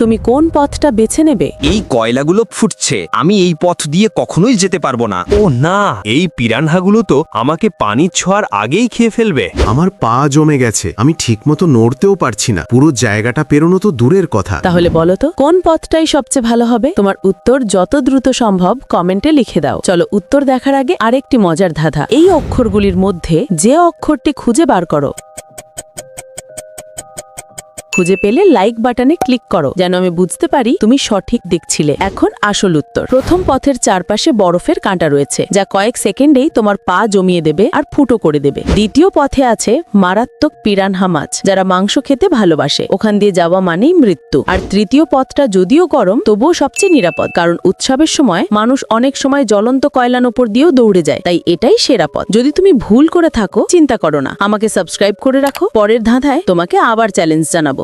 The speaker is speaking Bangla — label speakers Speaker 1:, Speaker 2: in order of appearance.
Speaker 1: তুমি কোন পথটা বেছে নেবে?
Speaker 2: এই কয়লাগুলো ফুটছে, আমি এই পথ দিয়ে কখনোই যেতে পারবো না।
Speaker 3: ও না, এই পিরানহাগুলো তো আমাকে পানি ছোঁয়ার আগেই খেয়ে ফেলবে।
Speaker 4: আমার পা জমে গেছে, আমি ঠিকমতো নড়তেও পারছি না। পুরো জায়গাটা পেরোনো তো দূরের কথা।
Speaker 1: তাহলে বলো তো কোন পথটাই সবচেয়ে ভালো হবে? তোমার উত্তর যত দ্রুত সম্ভব কমেন্টে লিখে দাও। চলো উত্তর দেখার আগে আরেকটি মজার ধাঁধা। এই অক্ষরগুলির মধ্যে যে অক্ষরটি খুঁজে বার করো, খুঁজে পেলে লাইক বাটনে ক্লিক করো, যেন আমি বুঝতে পারি তুমি সঠিক দেখছিলে। এখন আসল উত্তর। প্রথম পথের চারপাশে বরফের কাঁটা রয়েছে, যা কয়েক সেকেন্ডেই তোমার পা জমিয়ে দেবে আর ফুটো করে দেবে। দ্বিতীয় পথে আছে মারাত্মক পিরানহা মাছ, যারা মাংস খেতে ভালোবাসে। ওখান দিয়ে যাওয়া মানেই মৃত্যু। আর তৃতীয় পথটা যদিও গরম, তবুও সবচেয়ে নিরাপদ, কারণ উৎসবের সময় মানুষ অনেক সময় জ্বলন্ত কয়লার উপর দিয়েও দৌড়ে যায়। তাই এটাই সেরা পথ। যদি তুমি ভুল করে থাকো, চিন্তা করো না, আমাকে সাবস্ক্রাইব করে রাখো। পরের ধাঁধায় তোমাকে আবার চ্যালেঞ্জ জানাবো।